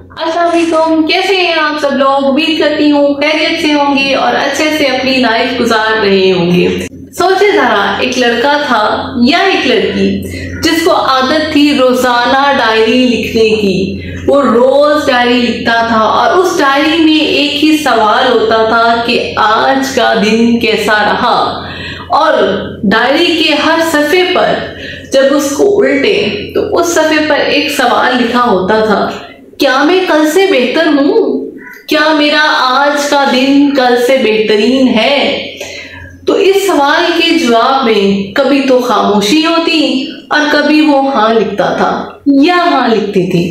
अस्सलाम वालेकुम, कैसे हैं आप सब लोग। उम्मीद करती हूँ खैरियत से होंगे और अच्छे से अपनी लाइफ गुजार रहे होंगे। सोचे जरा, एक लड़का था या एक लड़की जिसको आदत थी रोजाना डायरी लिखने की। वो रोज डायरी लिखता था और उस डायरी में एक ही सवाल होता था कि आज का दिन कैसा रहा। और डायरी के हर सफे पर जब उसको उल्टे तो उस सफे पर एक सवाल लिखा होता था, क्या मैं कल से बेहतर हूं? क्या मेरा आज का दिन कल से बेहतरीन है? तो इस सवाल के जवाब में कभी तो खामोशी होती और कभी वो हाँ लिखता था या हाँ लिखती थी।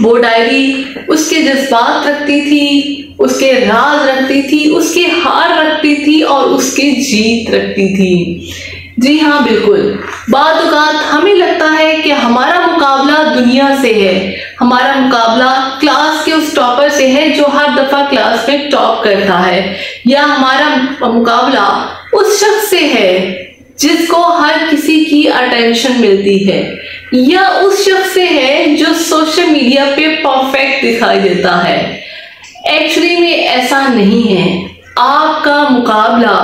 वो डायरी उसके जज्बात रखती थी, उसके राज रखती थी, उसके हार रखती थी और उसके जीत रखती थी। जी हाँ, बिल्कुल। बाद औक़ात हमें लगता है कि हमारा मुकाबला दुनिया से है, हमारा मुकाबला क्लास के उस टॉपर से है जो हर दफा क्लास में टॉप करता है, या हमारा मुकाबला उस शख्स से है जिसको हर किसी की अटेंशन मिलती है, या उस शख्स से है जो सोशल मीडिया पे परफेक्ट दिखाई देता है। एक्चुअली में ऐसा नहीं है। आपका मुकाबला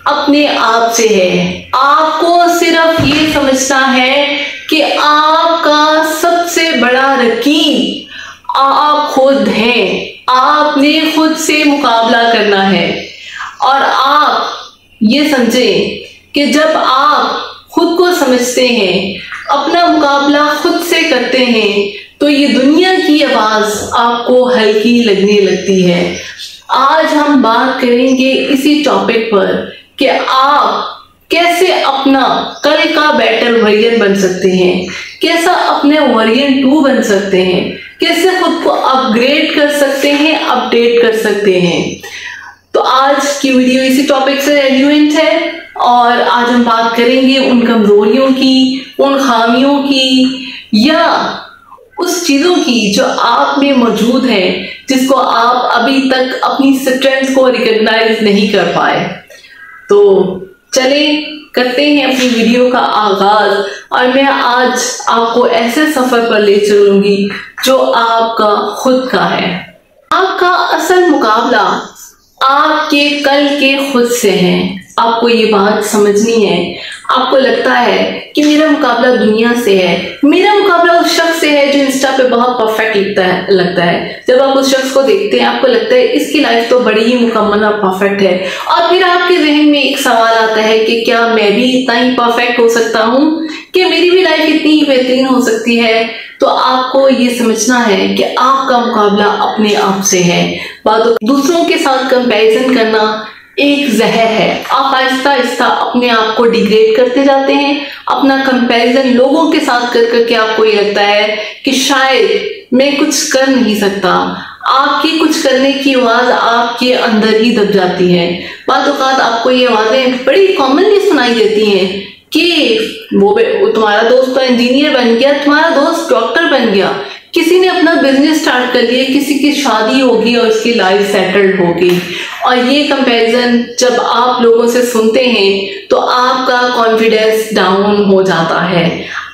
अपने आप से है। आपको सिर्फ ये समझना है कि आपका सबसे बड़ा रकीब आप खुद हैं। आपने खुद से मुकाबला करना है और आप ये समझें कि जब आप खुद को समझते हैं, अपना मुकाबला खुद से करते हैं, तो ये दुनिया की आवाज आपको हल्की लगने लगती है। आज हम बात करेंगे इसी टॉपिक पर कि आप कैसे अपना कल का बेटर वर्जन बन सकते हैं, कैसा अपने वर्जन 2 बन सकते हैं, कैसे खुद को अपग्रेड कर सकते हैं, अपडेट कर सकते हैं। तो आज की वीडियो इसी टॉपिक से रेलिवेंट है और आज हम बात करेंगे उन कमजोरियों की, उन खामियों की, या उस चीजों की जो आप में मौजूद है, जिसको आप अभी तक अपनी स्ट्रेंथ को रिकॉग्नाइज नहीं कर पाए। तो चले करते हैं अपनी वीडियो का आगाज और मैं आज आपको ऐसे सफर पर ले चलूंगी जो आपका खुद का है। आपका असल मुकाबला आपके कल के खुद से है। आपको ये बात समझनी है। आपको लगता है कि मेरा मुकाबला दुनिया से है, मेरा मुकाबला उस शख्स से है जो इंस्टा पे बहुत परफेक्ट लगता है। जब आप उस शख्स को देखते हैं आपको लगता है इसकी लाइफ तो बड़ी ही मुकम्मल और परफेक्ट है, और फिर आपके जहन में एक सवाल आता है कि क्या मैं भी इतना ही परफेक्ट हो सकता हूँ, कि मेरी भी लाइफ इतनी ही बेहतरीन हो सकती है। तो आपको ये समझना है कि आपका मुकाबला अपने आप से है। दूसरों के साथ कंपैरिजन करना एक जहर है। आप आहिस्ता आहिस्ता अपने आप को डिग्रेड करते जाते हैं। अपना कंपैरिजन लोगों के साथ कर करके आपको ये लगता है कि शायद मैं कुछ कर नहीं सकता। आपकी कुछ करने की आवाज आपके अंदर ही दब जाती है। बाद औक़ात आपको ये आवाजें बड़ी कॉमनली सुनाई देती हैं कि वो तुम्हारा दोस्त तो इंजीनियर बन गया, तुम्हारा दोस्त डॉक्टर बन गया, किसी ने अपना बिजनेस स्टार्ट कर लिया, किसी की शादी होगी और उसकी लाइफ सेटल्ड होगी। और ये कंपैरिजन जब आप लोगों से सुनते हैं तो आपका कॉन्फिडेंस डाउन हो जाता है।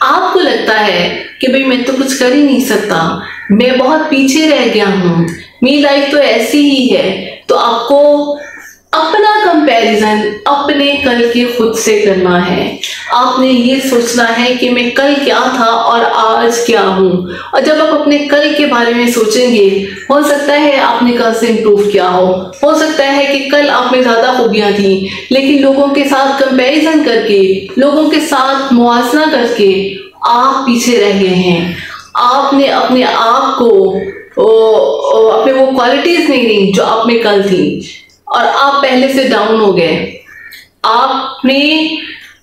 आपको लगता है कि भाई मैं तो कुछ कर ही नहीं सकता, मैं बहुत पीछे रह गया हूँ, मेरी लाइफ तो ऐसी ही है। तो आपको अपना कंपैरिजन अपने कल के खुद से करना है। आपने ये सोचना है कि मैं कल क्या था और आज क्या हूँ। और जब आप अपने कल के बारे में सोचेंगे, हो सकता है आपने कल से इम्प्रूव किया हो सकता है कि कल आप में ज्यादा खूबियां थी, लेकिन लोगों के साथ कंपैरिजन करके, लोगों के साथ मुआवजा करके आप पीछे रह गए हैं। आपने अपने आप को अपने वो क्वालिटीज नहीं दी जो आप में कल थी और आप पहले से डाउन हो गए। आपने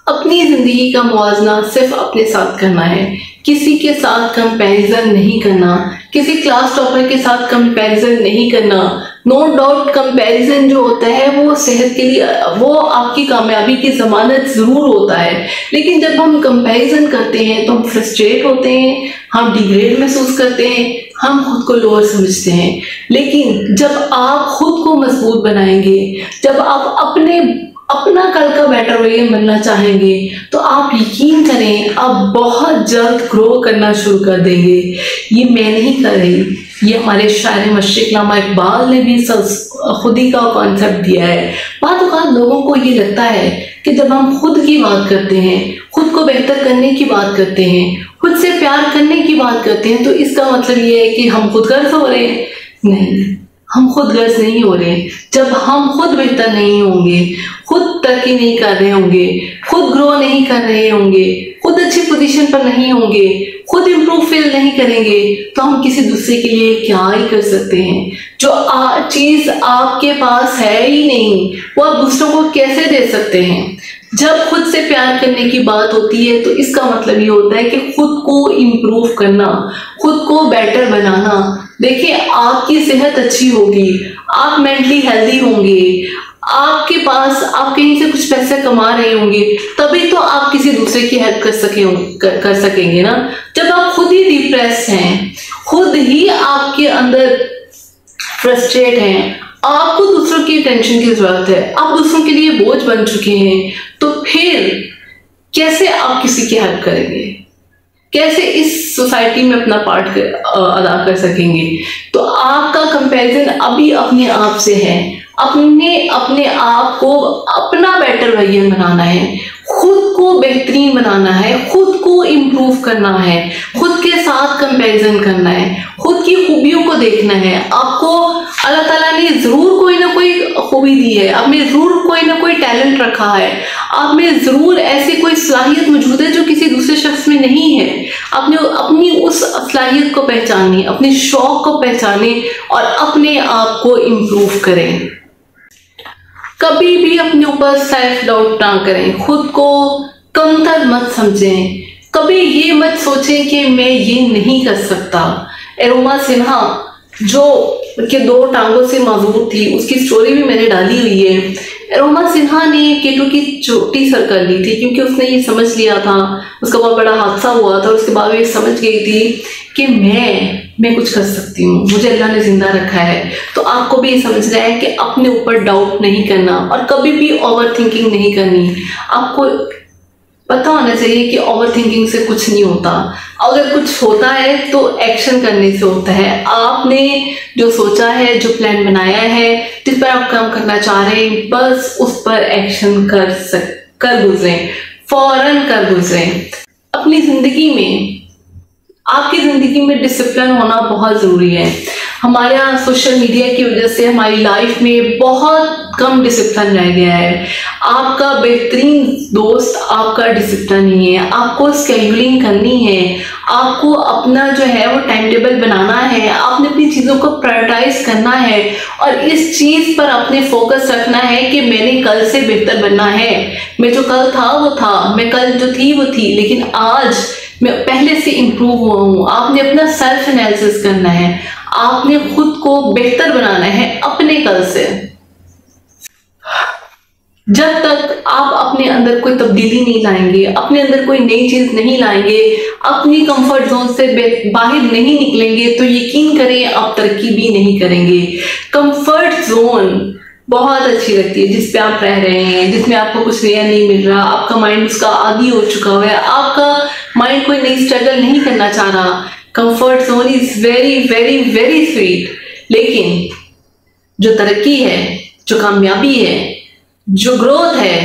अपनी जिंदगी का मुआवजा सिर्फ अपने साथ करना है, किसी के साथ कंपैरिजन नहीं करना, किसी क्लास टॉपर के साथ कंपैरिजन नहीं करना। नो डाउट कंपैरिजन जो होता है वो सेहत के लिए, वो आपकी कामयाबी की जमानत जरूर होता है, लेकिन जब हम कंपैरिजन करते हैं तो हम फ्रस्ट्रेट होते हैं, हम डिग्रेड महसूस करते हैं, हम खुद को लोअर समझते हैं। लेकिन जब आप खुद को मजबूत बनाएंगे, जब आप अपने अपना कल का बेटर वर्जन बनना चाहेंगे तो आप यकीन करें आप बहुत जल्द ग्रो करना शुरू कर देंगे। ये मैं नहीं कर रही, ये हमारे शायर मशरिक अल्लामा इकबाल ने भी खुद ही का कॉन्सेप्ट दिया है। बात लोगों को ये लगता है कि जब हम खुद की बात करते हैं, खुद को बेहतर करने की बात करते हैं, खुद से प्यार करने की बात करते हैं, तो इसका मतलब ये है कि हम खुद गर्ज हो रहे हैं। नहीं, हम खुद गर्ज नहीं हो रहे। जब हम खुद बेहतर नहीं होंगे, खुद तरक्की नहीं कर रहे होंगे, खुद ग्रो नहीं कर रहे होंगे, खुद अच्छी पोजीशन पर नहीं होंगे, खुद इम्प्रूव फील नहीं करेंगे, तो हम किसी दूसरे के लिए क्या ही कर सकते हैं। जो चीज आपके पास है ही नहीं वो आप दूसरों को कैसे दे सकते हैं। जब खुद से प्यार करने की बात होती है तो इसका मतलब ये होता है कि खुद को इम्प्रूव करना, खुद को बेटर बनाना। देखिए, आपकी सेहत अच्छी होगी, आप मेंटली हेल्दी होंगे, आपके पास आप कहीं से कुछ पैसे कमा रहे होंगे, तभी तो आप किसी दूसरे की हेल्प कर सकेंगे ना। जब आप खुद ही डिप्रेस हैं, खुद ही आपके अंदर फ्रस्ट्रेट हैं, आपको दूसरों की टेंशन की जरूरत है, आप दूसरों के लिए बोझ बन चुके हैं, तो फिर कैसे आप किसी की हेल्प करेंगे, कैसे इस सोसाइटी में अपना पार्ट अदा कर सकेंगे। तो आपका कंपैरिजन अभी अपने आप से है। अपने आप को अपना बेटर वर्जन बनाना है, खुद को बेहतरीन बनाना है, खुद को इम्प्रूव करना है, खुद के साथ कंपैरिजन करना है, खुद की खूबियों को देखना है। आपको अल्लाह ताला ने जरूर कोई ना कोई खूबी दी है, आप में जरूर कोई ना कोई टैलेंट रखा है, आप में जरूर ऐसी कोई सलाहियत मौजूद है जो किसी दूसरे शख्स में नहीं है। आपने अपनी उस सलाहियत को पहचानिए, अपने शौक को पहचाने और अपने आप को इम्प्रूव करें। कभी भी अपने ऊपर सेल्फ डाउट ना करें, खुद को कमतर मत समझें, कभी ये मत सोचें कि मैं ये नहीं कर सकता। एरोमा सिन्हा जो के 2 टांगों से माजूर थी, उसकी स्टोरी भी मैंने डाली हुई है। एरोमा सिन्हा ने केटू की चोटी सर कर ली थी क्योंकि उसने ये समझ लिया था, उसका बहुत बड़ा हादसा हुआ था, उसके बाद वो ये समझ गई थी कि मैं कुछ कर सकती हूँ, मुझे अल्लाह ने जिंदा रखा है। तो आपको भी ये समझना है कि अपने ऊपर डाउट नहीं करना और कभी भी ओवर थिंकिंग नहीं करनी। आपको पता होना चाहिए कि ओवर थिंकिंग से कुछ नहीं होता, अगर कुछ होता है तो एक्शन करने से होता है। आपने जो सोचा है, जो प्लान बनाया है, जिस पर आप काम करना चाह रहे हैं, बस उस पर एक्शन कर गुजरें, फौरन कर गुजरें। अपनी जिंदगी में, आपकी जिंदगी में डिसिप्लिन होना बहुत जरूरी है। हमारे यहाँ सोशल मीडिया की वजह से हमारी लाइफ में बहुत कम डिसिप्लिन रह गया है। आपका बेहतरीन दोस्त आपका डिसिप्लिन नहीं है। आपको स्केड्यूलिंग करनी है, आपको अपना जो है वो टाइम टेबल बनाना है, आपने अपनी चीज़ों को प्रायोरिटाइज करना है और इस चीज़ पर अपने फोकस रखना है कि मैंने कल से बेहतर बनना है। मैं जो कल था वो था, मैं कल जो थी वो थी, लेकिन आज मैं पहले से इम्प्रूव हुआ हूँ। आपने अपना सेल्फ एनालिसिस करना है, आपने खुद को बेहतर बनाना है अपने कल से। जब तक आप अपने अंदर कोई तब्दीली नहीं लाएंगे, अपने अंदर कोई नई चीज नहीं लाएंगे, अपनी कंफर्ट जोन से बाहर नहीं निकलेंगे, तो यकीन करें आप तरक्की भी नहीं करेंगे। कंफर्ट जोन बहुत अच्छी लगती है जिस पे आप रह रहे हैं, जिसमें आपको कुछ नया नहीं मिल रहा, आपका माइंड उसका आदी हो चुका हुआ है, आपका माइंड कोई नई स्ट्रगल नहीं करना चाह रहा। Comfort zone is very very very sweet, लेकिन जो तरक्की है, जो कामयाबी है, जो ग्रोथ है,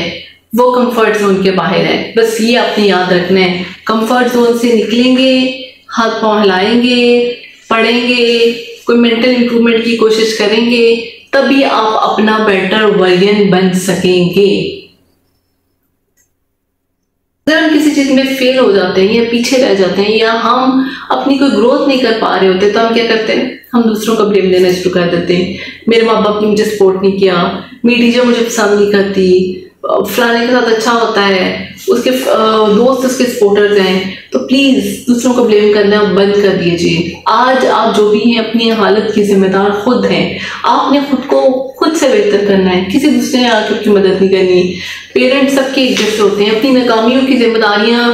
वो कंफर्ट जोन के बाहर है। बस ये आपने याद रखना है। कंफर्ट जोन से निकलेंगे, हाथ पांव हिलाएंगे, पढ़ेंगे, कोई मेंटल इंप्रूवमेंट की कोशिश करेंगे, तभी आप अपना बेटर वर्जन बन सकेंगे। अगर हम किसी चीज में फेल हो जाते हैं या पीछे रह जाते हैं या हम अपनी कोई ग्रोथ नहीं कर पा रहे होते, तो हम क्या करते हैं? हम दूसरों का ब्लेम लेना शुरू कर देते हैं। मेरे माँ बाप ने मुझे सपोर्ट नहीं किया, मेरी टीचर मुझे पसंद नहीं करती, फलाने के साथ अच्छा होता है, उसके दोस्त उसके सपोर्टर्स हैं। तो प्लीज दूसरों को ब्लेम करना बंद कर दीजिए। आज आप जो भी हैं अपनी हालत की जिम्मेदार खुद हैं। आपने खुद को खुद से बेहतर करना है, किसी दूसरे ने आकर आपकी मदद नहीं करनी। पेरेंट्स सबके एक जैसे होते हैं। अपनी नाकामियों की जिम्मेदारियां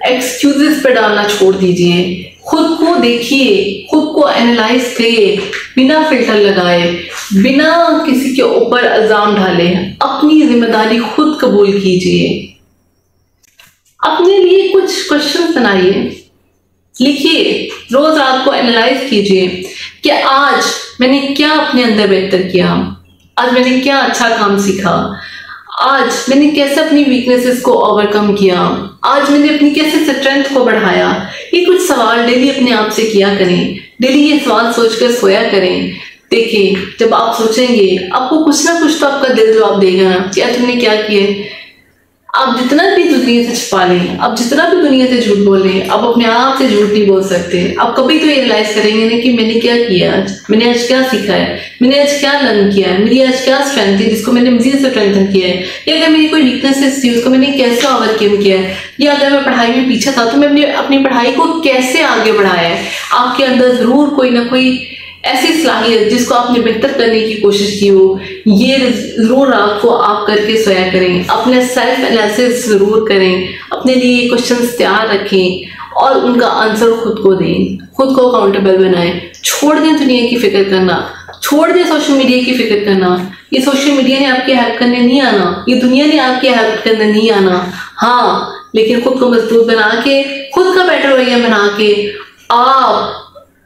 एक्सक्यूजेस पे डालना छोड़ दीजिए। खुद को देखिए, खुद को एनालाइज करिए, बिना फिल्टर लगाए, बिना किसी के ऊपर इल्जाम डाले, अपनी जिम्मेदारी खुद कबूल कीजिए। अपने लिए कुछ क्वेश्चन बनाइए, लिखिए, रोज रात को एनालाइज कीजिए कि आज मैंने क्या अपने अंदर बेहतर किया, आज मैंने क्या अच्छा काम सीखा, आज मैंने कैसे अपनी वीकनेसेस को ओवरकम किया, आज मैंने अपनी कैसे स्ट्रेंथ को बढ़ाया। ये कुछ सवाल डेली अपने आप से किया करें, डेली ये सवाल सोचकर सोया करें। देखिए, जब आप सोचेंगे आपको कुछ ना कुछ तो आपका दिल जवाब देगा ना कि आज तुमने क्या किया। आप जितना भी दुनिया से छुपा लें, आप जितना भी दुनिया से झूठ बोलें, आप अपने आप से झूठ नहीं बोल सकते। आप कभी तो ये रियलाइज करेंगे ना कि मैंने क्या किया, आज मैंने आज क्या सीखा है, मैंने आज क्या लर्न किया है, मेरी आज क्या स्ट्रेंथ है जिसको मैंने मजीद स्ट्रेंथन किया है, या अगर मेरी कोई वीकनेसेस थी उसको मैंने कैसे ओवरकम किया है, या अगर मैं पढ़ाई में पीछे था तो मैं अपनी पढ़ाई को कैसे आगे बढ़ाया है। आपके अंदर जरूर कोई ना कोई ऐसी सलाहियत जिसको आपने बेहतर करने की कोशिश की हो, ये जरूर रात को आप करके सोया करें। अपने सेल्फ एनालिसिस जरूर करें, अपने लिए क्वेश्चंस तैयार रखें और उनका आंसर खुद को दें, खुद को अकाउंटेबल बनाएं। छोड़ दें दुनिया की फिक्र करना, छोड़ दें सोशल मीडिया की फिक्र करना। ये सोशल मीडिया ने आपकी हेल्प करने नहीं आना, ये दुनिया ने आपकी हेल्प करने नहीं आना। हाँ, लेकिन खुद को मजबूत बना के, खुद का बेटर रवैया बना के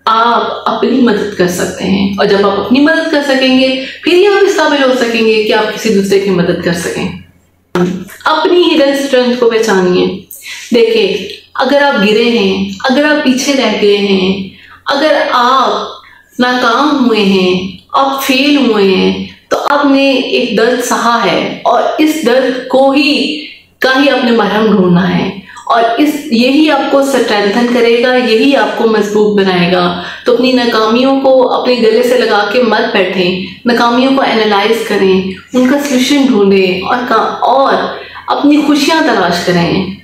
आप अपनी मदद कर सकते हैं। और जब आप अपनी मदद कर सकेंगे फिर ही आप इस काबिल हो सकेंगे कि आप किसी दूसरे की मदद कर सकें। अपनी हिडन स्ट्रेंथ को पहचानिए। देखिए, अगर आप गिरे हैं, अगर आप पीछे रह गए हैं, अगर आप नाकाम हुए हैं, आप फेल हुए हैं, तो आपने एक दर्द सहा है और इस दर्द को ही आपने मरहम ढूंढना है। और यही आपको स्ट्रेंथन करेगा, यही आपको मजबूत बनाएगा। तो अपनी नाकामियों को अपने गले से लगा के मत बैठें, नाकामियों को एनालाइज करें, उनका सलूशन ढूंढें और अपनी खुशियां तलाश करें।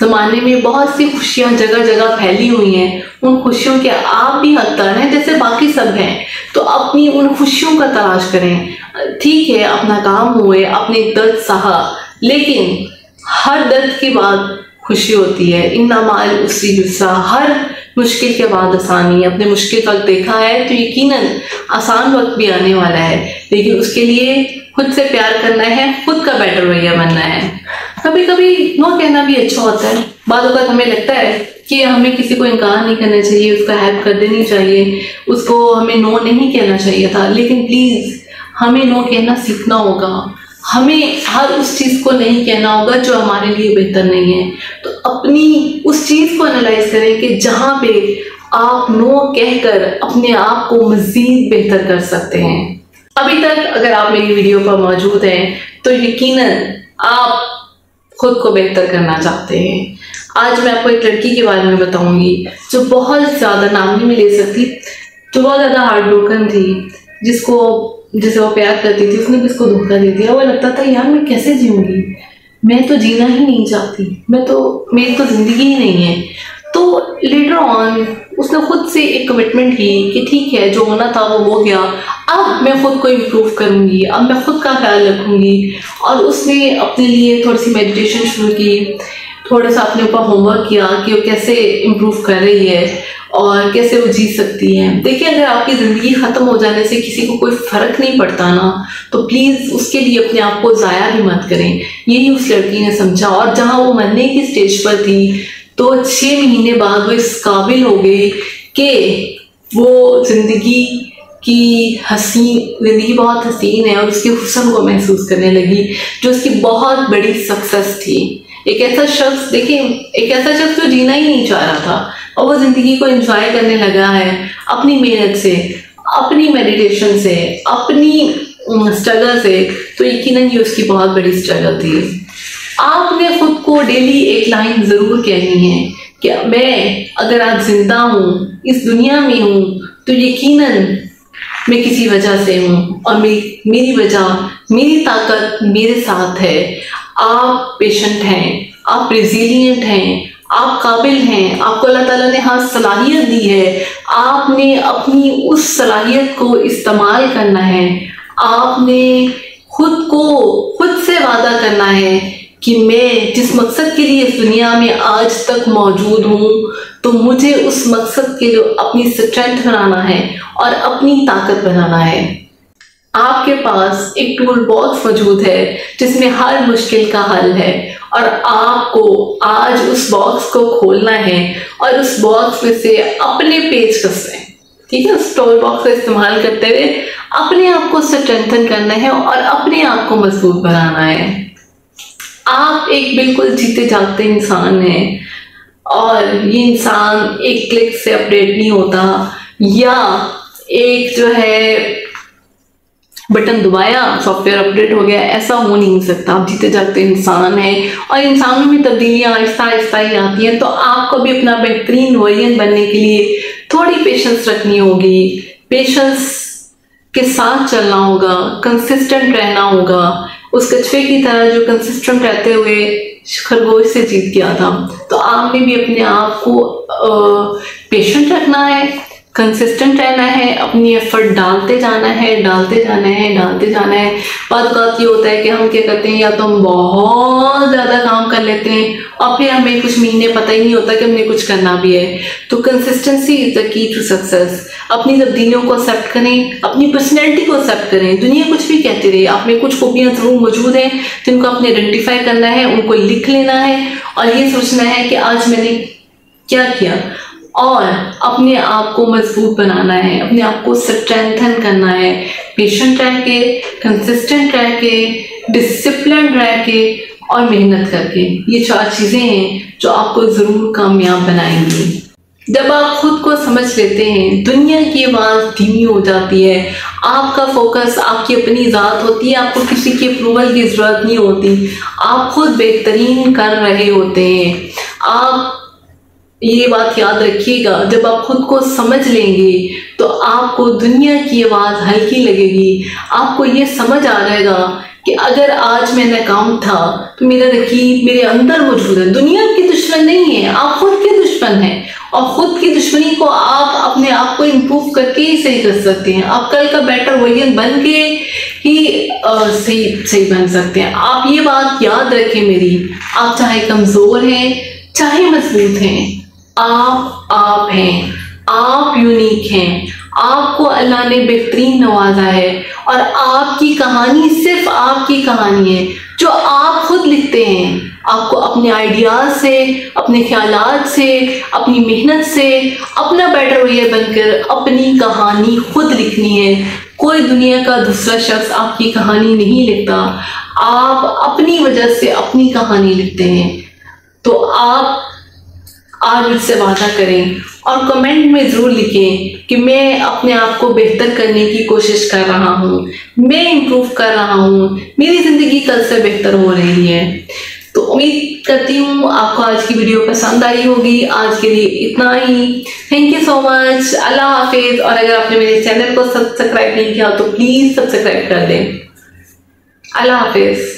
जमाने में बहुत सी खुशियां जगह जगह फैली हुई हैं, उन खुशियों के आप भी हकदार हैं जैसे बाकी सब हैं। तो अपनी उन खुशियों का तलाश करें। ठीक है, अपना काम हुए, अपने दर्द सहा, लेकिन हर दर्द के बाद खुशी होती है। इन्ना माल उसी जुस्सा, हर मुश्किल के बाद आसानी। अपने मुश्किल वक्त देखा है तो यकीनन आसान वक्त भी आने वाला है, लेकिन उसके लिए खुद से प्यार करना है, खुद का बेटर रवैया बनना है। कभी कभी नो कहना भी अच्छा होता है। बाद वक्त हमें लगता है कि हमें किसी को इनकार नहीं करना चाहिए, उसका हेल्प कर देनी चाहिए, उसको हमें नो नहीं कहना चाहिए था। लेकिन प्लीज हमें नो कहना सीखना होगा। हमें हर उस चीज को नहीं कहना होगा जो हमारे लिए बेहतर नहीं है। तो अपनी उस चीज को एनालाइज करें कि जहां पे आप नो कहकर अपने आप को मजीद बेहतर कर सकते हैं। अभी तक अगर आप मेरी वीडियो पर मौजूद हैं तो यकीनन आप खुद को बेहतर करना चाहते हैं। आज मैं आपको एक लड़की के बारे में बताऊंगी जो बहुत ज्यादा नाम नहीं ले सकती, जो बहुत ज्यादा हार्ट ब्रोकन थी, जिसे वो प्यार करती थी, उसने किसको धोखा दे दिया। वो लगता था यार मैं कैसे जीऊंगी, मैं तो जीना ही नहीं चाहती, मेरी तो जिंदगी ही नहीं है। तो लेटर ऑन उसने खुद से एक कमिटमेंट की कि ठीक है, जो होना था वो हो गया, अब मैं खुद को इम्प्रूव करूंगी, अब मैं खुद का ख्याल रखूंगी। और उसने अपने लिए थोड़ी सी मेडिटेशन शुरू की, थोड़ा सा अपने ऊपर होमवर्क किया कि वो कैसे इम्प्रूव कर रही है और कैसे वो जी सकती है। देखिए, अगर आपकी ज़िंदगी ख़त्म हो जाने से किसी को कोई फ़र्क नहीं पड़ता ना, तो प्लीज़ उसके लिए अपने आप को ज़ाया भी मत करें। यही उस लड़की ने समझा। और जहाँ वो मरने की स्टेज पर थी तो 6 महीने बाद वो इस काबिल हो गई कि वो ज़िंदगी बहुत हसीन है और उसके हुस्न को महसूस करने लगी, जो उसकी बहुत बड़ी सक्सेस थी। एक ऐसा शख्स जो जीना ही नहीं चाह रहा था और वो जिंदगी को एंजॉय करने लगा है अपनी मेहनत से, अपनी मेडिटेशन से, अपनी स्ट्रगल से। तो यकीनन ये उसकी बहुत बड़ी स्ट्रगल थी। आपने खुद को डेली एक लाइन जरूर कहनी है कि मैं अगर आज जिंदा हूँ, इस दुनिया में हूँ, तो यकीनन मैं किसी वजह से हूँ और मेरी वजह, मेरी ताकत मेरे साथ है। आप पेशेंट हैं, आप रेजिलियंट हैं, आप काबिल हैं, आपको अल्लाह ताला ने हाँ सलाहियत दी है। आपने अपनी उस सलाहियत को इस्तेमाल करना है। आपने खुद से वादा करना है कि मैं जिस मकसद के लिए इस दुनिया में आज तक मौजूद हूँ, तो मुझे उस मकसद के लिए अपनी स्ट्रेंथ बनाना है और अपनी ताकत बनाना है। आपके पास एक टूल बॉक्स मौजूद है जिसमें हर मुश्किल का हल है, और आपको आज उस बॉक्स को खोलना है और उस बॉक्स में से अपने पेज कसना है। ठीक है, उस टूल बॉक्स का इस्तेमाल करते हुए अपने आप को स्ट्रेंथन करना है और अपने आप को मजबूत बनाना है। आप एक बिल्कुल जीते जागते इंसान हैं, और ये इंसान एक क्लिक से अपडेट नहीं होता, या एक जो है बटन दबाया सॉफ्टवेयर अपडेट हो गया, ऐसा हो नहीं सकता। आप जीते जागते इंसान हैं, और इंसानों में तब्दीलियां आहिस्ता आहिस्ता ही आती हैं। तो आपको भी अपना बेहतरीन वर्जन बनने के लिए थोड़ी पेशेंस रखनी होगी, पेशेंस के साथ चलना होगा, कंसिस्टेंट रहना होगा। उस कछुए की तरह जो कंसिस्टेंट रहते हुए खरगोश से जीत गया था। तो आपने भी अपने आप को पेशेंट रखना है, कंसिस्टेंट रहना है, अपनी एफर्ट डालते जाना है, डालते जाना है, डालते जाना है। बात ये होता है कि हम क्या करते हैं, या तो हम बहुत ज़्यादा काम कर लेते हैं और फिर हमें कुछ महीने पता ही नहीं होता कि हमने कुछ करना भी है। तो consistency is the key to success. अपनी तब्दीलियों को एक्सेप्ट करें, अपनी पर्सनैलिटी को एक्सेप्ट करें। दुनिया कुछ भी कहती रही, आप में कुछ खूबियाँ जरूर मौजूद हैं जिनको आपने आइडेंटिफाई करना है, उनको लिख लेना है और ये सोचना है कि आज मैंने क्या किया, और अपने आप को मजबूत बनाना है, अपने आप को स्ट्रेंथन करना है, पेशेंट रह के, कंसिस्टेंट रह के, डिसिप्लिन रह के और मेहनत करके। ये 4 चीजें हैं जो आपको जरूर कामयाब बनाएंगी। जब आप खुद को समझ लेते हैं, दुनिया की आवाज धीमी हो जाती है, आपका फोकस आपकी अपनी जात होती है, आपको किसी की अप्रूवल की जरूरत नहीं होती, आप खुद बेहतरीन कर रहे होते हैं। आप ये बात याद रखिएगा, जब आप खुद को समझ लेंगे तो आपको दुनिया की आवाज हल्की लगेगी। आपको ये समझ आ जाएगा कि अगर आज मैं नाकाम था तो मेरा रकीब मेरे अंदर मौजूद है। दुनिया की दुश्मन नहीं है, आप खुद के दुश्मन हैं, और खुद की दुश्मनी को आप अपने आप को इम्प्रूव करके ही सही कर सकते हैं। आप कल का बेटर वर्जन बन के ही सही बन सकते हैं। आप ये बात याद रखें मेरी, आप चाहे कमजोर हैं चाहे मजबूत हैं, आप हैं, आप यूनिक हैं, आपको अल्लाह ने बेहतरीन नवाजा है, और आपकी कहानी सिर्फ आपकी कहानी है जो आप खुद लिखते हैं। आपको अपने आइडियाज से, अपने ख्यालात से, अपनी मेहनत से अपना बेटर वे बनकर अपनी कहानी खुद लिखनी है। कोई दुनिया का दूसरा शख्स आपकी कहानी नहीं लिखता, आप अपनी वजह से अपनी कहानी लिखते हैं। तो आप आज मुझसे वादा करें और कमेंट में जरूर लिखें कि मैं अपने आप को बेहतर करने की कोशिश कर रहा हूँ, मैं इम्प्रूव कर रहा हूँ, मेरी जिंदगी कल से बेहतर हो रही है। तो उम्मीद करती हूँ आपको आज की वीडियो पसंद आई होगी। आज के लिए इतना ही। Thank you so much. अल्लाह हाफिज। और अगर आपने मेरे चैनल को सब्सक्राइब नहीं किया तो प्लीज सब्सक्राइब कर दें। अल्लाह हाफिज।